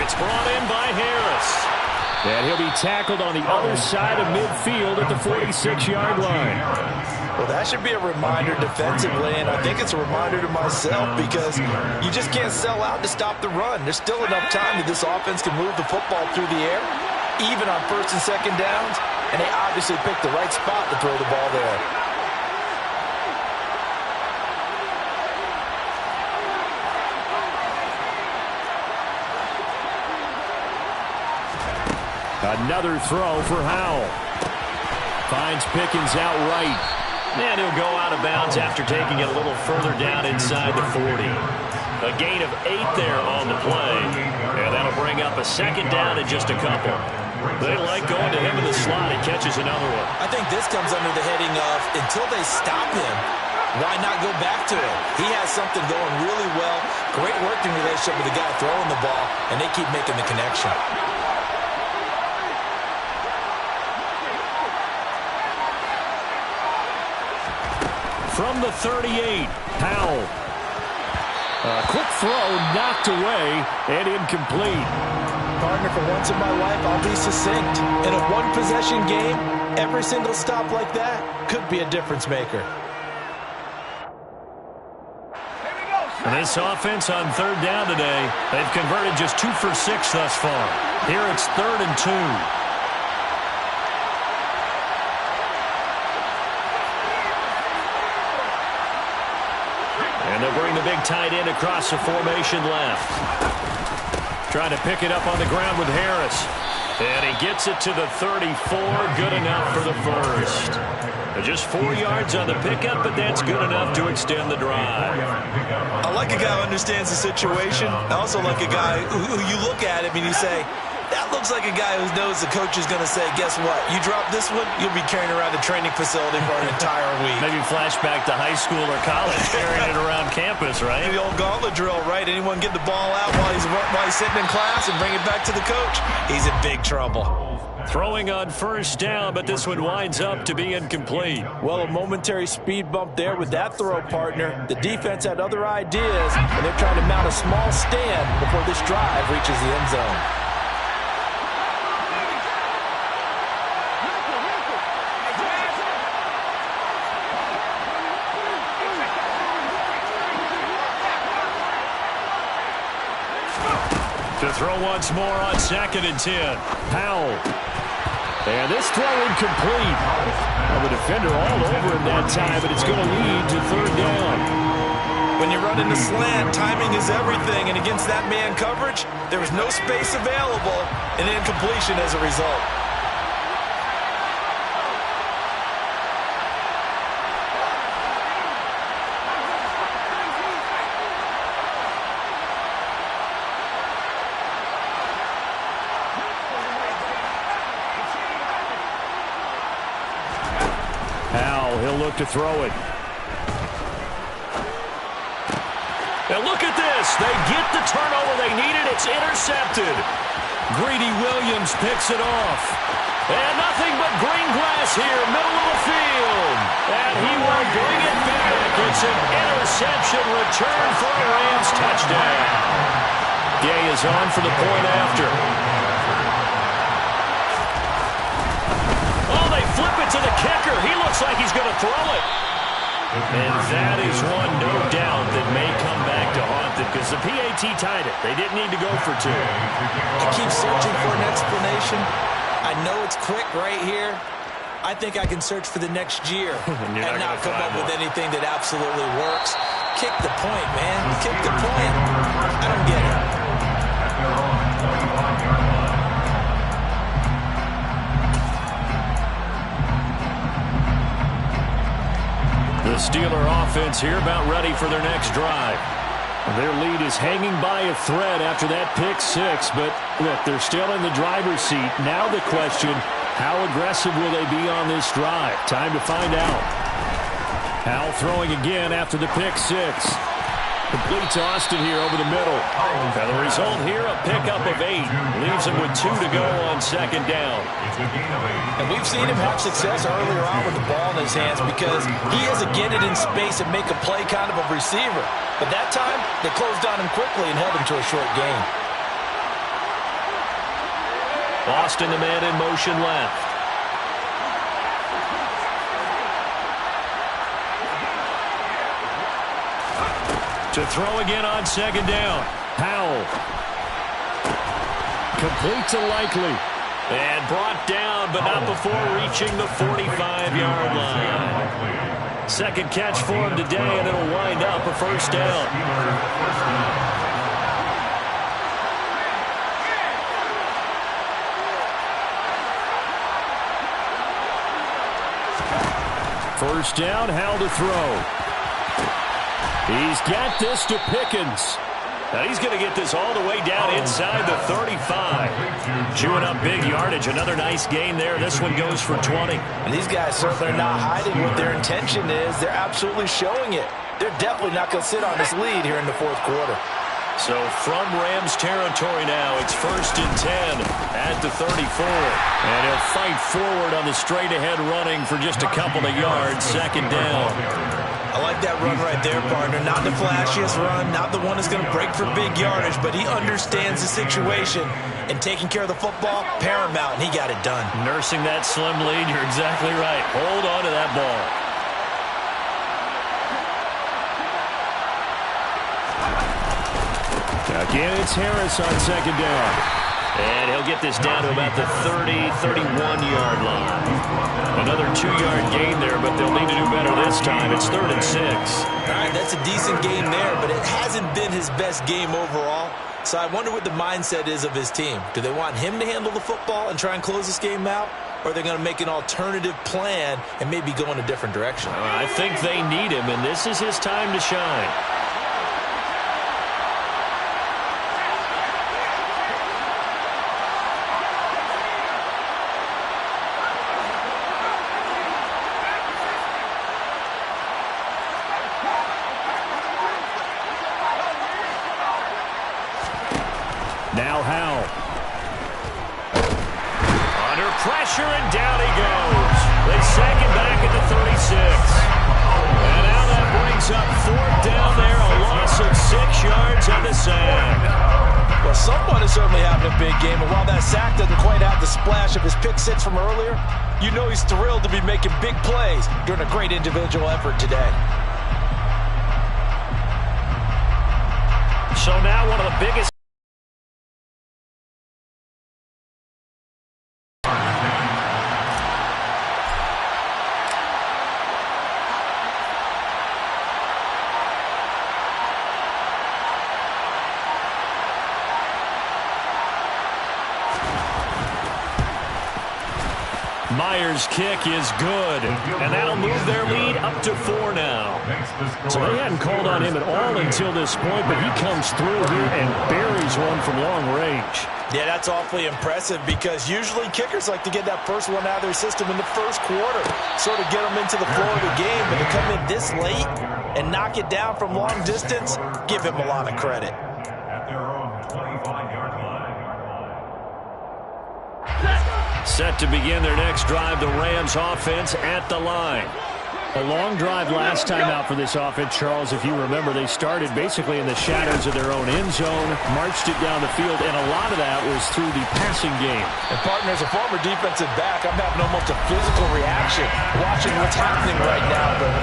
Speaker 2: It's brought in by Harris. And he'll be tackled on the other side of midfield at the 46-yard line.
Speaker 3: Well, that should be a reminder defensively, and I think it's a reminder to myself because you just can't sell out to stop the run. There's still enough time that this offense can move the football through the air, even on 1st and 2nd downs, and they obviously picked the right spot to throw the ball there.
Speaker 2: Another throw for Howell. Finds Pickens outright. And he'll go out of bounds after taking it a little further down inside the 40. A gain of 8 there on the play. And that'll bring up a 2nd down and just a couple. They like going to him in the slot. He catches another one.
Speaker 3: I think this comes under the heading of until they stop him, why not go back to him? He has something going really well. Great working relationship with the guy throwing the ball, and they keep making the connection.
Speaker 2: From the 38, Howell. A quick throw knocked away and incomplete.
Speaker 3: Partner, for once in my life, I'll be succinct. In a one-possession game, every single stop like that could be a difference maker.
Speaker 2: And this offense on 3rd down today, they've converted just 2 for 6 thus far. Here it's 3rd and 2. And they'll bring the big tight end across the formation left. Trying to pick it up on the ground with Harris. And he gets it to the 34. Good enough for the 1st. Just 4 yards on the pickup, but that's good enough to extend the drive.
Speaker 3: I like a guy who understands the situation. I also like a guy who you look at him and you say, that looks like a guy who knows the coach is going to say, guess what? You drop this one, you'll be carrying around the training facility for an entire week.
Speaker 2: Maybe flashback to high school or college, carrying it around campus, right?
Speaker 3: The old gauntlet drill, right? Anyone get the ball out while he's sitting in class and bring it back to the coach? He's in big trouble.
Speaker 2: Throwing on 1st down, but this one winds up to be incomplete.
Speaker 3: Well, a momentary speed bump there with that throw, partner. The defense had other ideas, and they're trying to mount a small stand before this drive reaches the end zone.
Speaker 2: To throw once more on 2nd and 10. Howell. And this throw incomplete. Well, the defender all over him that time, but it's going to lead to 3rd down.
Speaker 3: When you run into slant, timing is everything, and against that man coverage, there was no space available, and incompletion as a result.
Speaker 2: He'll look to throw it. And look at this. They get the turnover they needed. It's intercepted. Greedy Williams picks it off. And nothing but green grass here, middle of the field. And he will bring it back. It's an interception return for a Rams touchdown. Gay is on for the point after.
Speaker 1: looks like he's going to throw it. And that is one, no doubt, that may come back to haunt them because the PAT tied it. They didn't need to go for two.
Speaker 3: I keep searching for an explanation. I know it's quick right here. I think I can search for the next year and not come up with anything that absolutely works. Kick the point, man. Kick the point. I don't get it.
Speaker 1: The Steeler offense here about ready for their next drive.
Speaker 2: Their lead is hanging by a thread after that pick six, but look, they're still in the driver's seat. Now the question, how aggressive will they be on this drive? Time to find out. Howell throwing again after the pick six. Complete to Austin here over the middle.
Speaker 1: And the result here, a pickup of 8. Leaves him with 2 to go on second down.
Speaker 3: And we've seen him have success earlier on with the ball in his hands because he has to get it in space and make a play kind of a receiver. But that time, they closed on him quickly and held him to a short gain.
Speaker 1: Austin, the man in motion left. To throw again on second down.
Speaker 2: Howell. Complete to Likely.
Speaker 1: And brought down, but not before reaching the 45-yard line. Second catch for him today, and it'll wind up a first down.
Speaker 2: First down, Howell to throw. He's got this to Pickens.
Speaker 1: Now he's going to get this all the way down inside the 35. Chewing up big yardage. Another nice gain there. This one goes for 20.
Speaker 3: And these guys certainly are not hiding what their intention is. They're absolutely showing it. They're definitely not going to sit on this lead here in the fourth quarter.
Speaker 1: So from Rams territory now, it's first and 10 at the 34.
Speaker 2: And he'll fight forward on the straight-ahead running for just a couple of yards. Second down.
Speaker 3: I like that run right there, partner. Not the flashiest run, not the one that's going to break for big yardage, but he understands the situation, and taking care of the football, paramount, and he got it done.
Speaker 1: Nursing that slim lead, you're exactly right. Hold on to that ball.
Speaker 2: Again, it's Harris on second down.
Speaker 1: And he'll get this down to about the 30, 31-yard line. Another 2-yard gain there, but they'll need to do better this time. It's 3rd and 6.
Speaker 3: All right, that's a decent game there, but it hasn't been his best game overall. So I wonder what the mindset is of his team. Do they want him to handle the football and try and close this game out? Or are they going to make an alternative plan and maybe go in a different direction?
Speaker 1: I think they need him, and this is his time to shine.
Speaker 2: Now Howell.
Speaker 1: Under pressure, and down he goes. They sack him back at the 36. And now that brings up 4th down there, a loss of 6 yards on the sack.
Speaker 3: Well, someone is certainly having a big game, and while that sack doesn't quite have the splash of his pick six from earlier, you know he's thrilled to be making big plays during a great individual effort today.
Speaker 1: So now one of the biggest Myers' kick is good, and that'll move their lead up to 4 now.
Speaker 2: So they hadn't called on him at all until this point, but he comes through here and buries one from long range.
Speaker 3: Yeah, that's awfully impressive because usually kickers like to get that first one out of their system in the first quarter, sort of get them into the flow of the game, but to come in this late and knock it down from long distance, give him a lot of credit.
Speaker 5: At their own 25-yard line.
Speaker 1: Set to begin their next drive, the Rams offense at the line.
Speaker 2: A long drive last time out for this offense, Charles. If you remember, they started basically in the shadows of their own end zone, marched it down the field, and a lot of that was through the passing game.
Speaker 3: And, partner, as a former defensive back, I'm having almost a physical reaction watching what's happening right now. But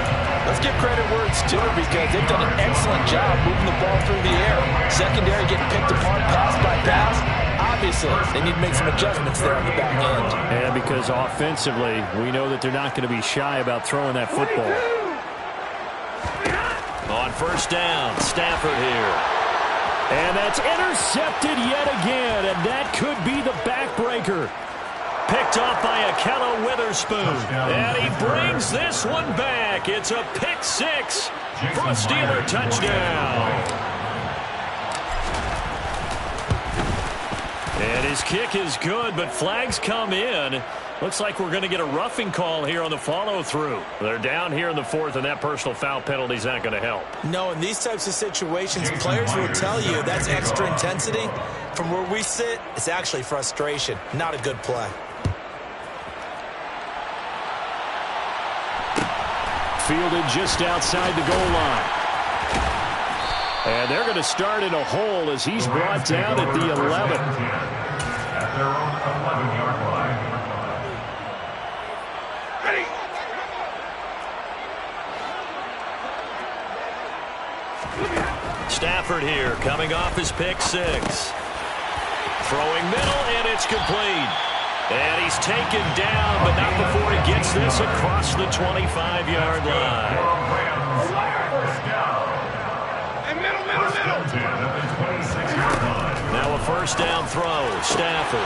Speaker 3: let's give credit where it's due because they've done an excellent job moving the ball through the air. Secondary getting picked apart pass by pass. Obviously, they need to make some adjustments there on the back end.
Speaker 2: And because offensively, we know that they're not going to be shy about throwing that football.
Speaker 1: On first down, Stafford here.
Speaker 2: And that's intercepted yet again, and that could be the backbreaker. Picked off by Ahkello Witherspoon. And he brings this one back. It's a pick six for a Steeler touchdown. And his kick is good, but flags come in. Looks like we're going to get a roughing call here on the follow-through. They're down here in the fourth, and that personal foul penalty is not going to help.
Speaker 3: No, in these types of situations, players will tell you that's extra intensity. From where we sit, it's actually frustration. Not a good play.
Speaker 2: Fielded just outside the goal line. And they're going to start in a hole as he's brought down at the 11.
Speaker 5: At their own 11-yard line.
Speaker 4: Ready.
Speaker 1: Stafford here, coming off his pick six. Throwing middle, and it's complete. And he's taken down, but not before he gets this across the 25-yard line.
Speaker 5: First down.
Speaker 1: Now a first down throw, Stafford.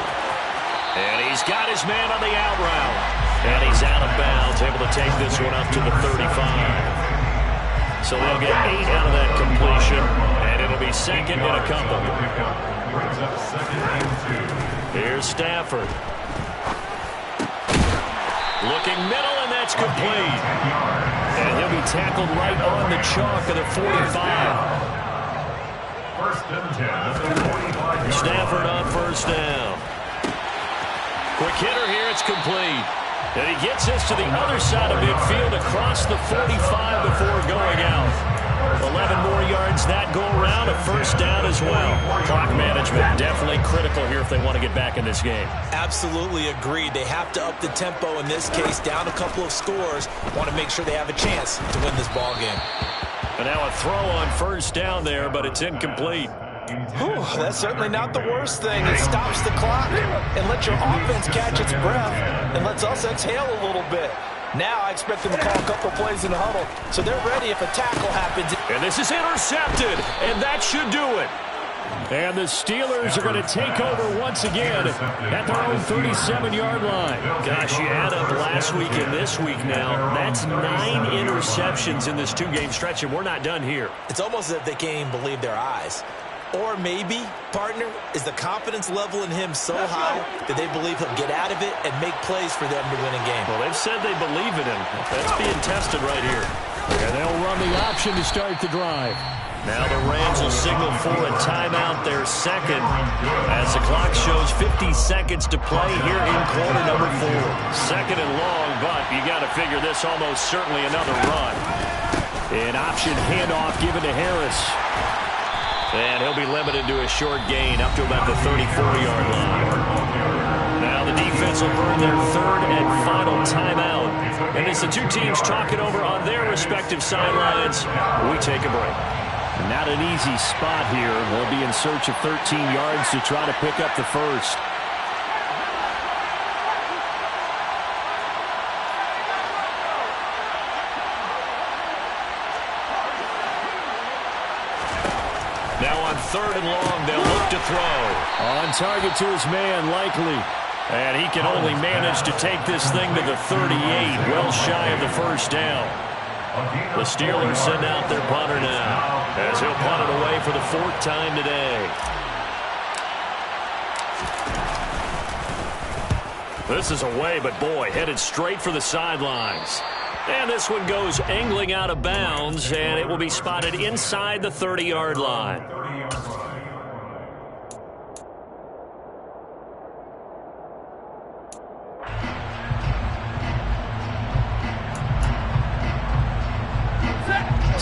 Speaker 1: And he's got his man on the out route. And he's out of bounds, able to take this one up to the 35. So they'll get 8 out of that completion, and it'll be second and a couple. Here's Stafford. Looking middle, and that's complete. And he'll be tackled right on the chalk of the 45.
Speaker 5: First and 10 at the 45.
Speaker 1: Stafford on first down. Quick hitter here, it's complete. And he gets this to the other side of midfield across the 45 before going out. 11 more yards that go around, a first down as well. Clock management definitely critical here if they want to get back in this game.
Speaker 3: Absolutely agreed. They have to up the tempo in this case, down a couple of scores. Want to make sure they have a chance to win this ball game.
Speaker 1: And now a throw on first down there, but it's incomplete.
Speaker 3: Whew, that's certainly not the worst thing. It stops the clock and lets your offense catch its breath and lets us exhale a little bit. Now I expect them to call a couple plays in the huddle, so they're ready if a tackle happens.
Speaker 1: And this is intercepted, and that should do it.
Speaker 2: And the Steelers are going to take over once again at their own 37-yard line.
Speaker 1: Gosh, you add up last week and this week now. That's 9 interceptions in this two-game stretch, and we're not done here.
Speaker 3: It's almost as if they can't even believe their eyes. Or maybe, partner, is the confidence level in him so high that they believe he'll get out of it and make plays for them to win a game.
Speaker 1: Well, they've said they believe in him. That's being tested right here.
Speaker 2: And they'll run the option to start the drive.
Speaker 1: Now the Rams will signal for a timeout, their second, as the clock shows 50 seconds to play here in quarter number 4. Second and long, but you got to figure this almost certainly another run.
Speaker 2: An option handoff given to Harris.
Speaker 1: And he'll be limited to a short gain up to about the 34-yard line. Now the defense will burn their third and final timeout. And as the two teams talk it over on their respective sidelines, we take a break.
Speaker 2: Not an easy spot here. They'll be in search of 13 yards to try to pick up the first.
Speaker 1: Now on third and long, they'll look to throw.
Speaker 2: On target to his man, Likely.
Speaker 1: And he can only manage to take this thing to the 38, well shy of the first down. The Steelers send out their punter now, as he'll punt it away for the 4th time today. This is away, but boy, headed straight for the sidelines. And this one goes angling out of bounds, and it will be spotted inside the 30-yard line.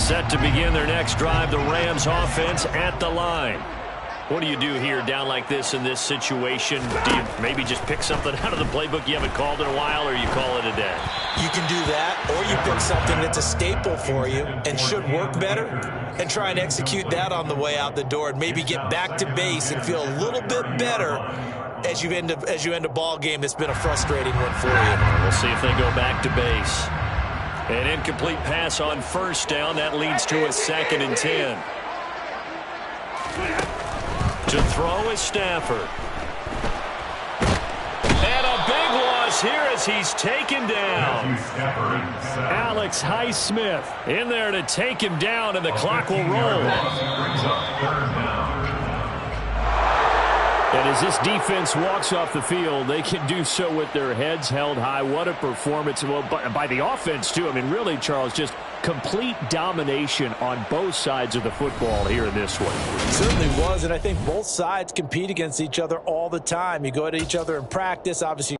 Speaker 1: Set to begin their next drive, the Rams offense at the line. What do you do here down like this in this situation? Do you maybe just pick something out of the playbook you haven't called in a while, or you call it a day?
Speaker 3: You can do that, or you pick something that's a staple for you and should work better and try and execute that on the way out the door and maybe get back to base and feel a little bit better as you end a ball game that's been a frustrating one for you.
Speaker 1: We'll see if they go back to base. An incomplete pass on first down. That leads to a 2nd and 10. To throw is Stafford. And a big loss here as he's taken down.
Speaker 2: Alex Highsmith in there to take him down, and the clock will roll. And as this defense walks off the field, they can do so with their heads held high. What a performance. Well, by the offense, too. I mean, really, Charles, just complete domination on both sides of the football here in this one.
Speaker 3: It certainly was, and I think both sides compete against each other all the time. You go at each other in practice. Obviously,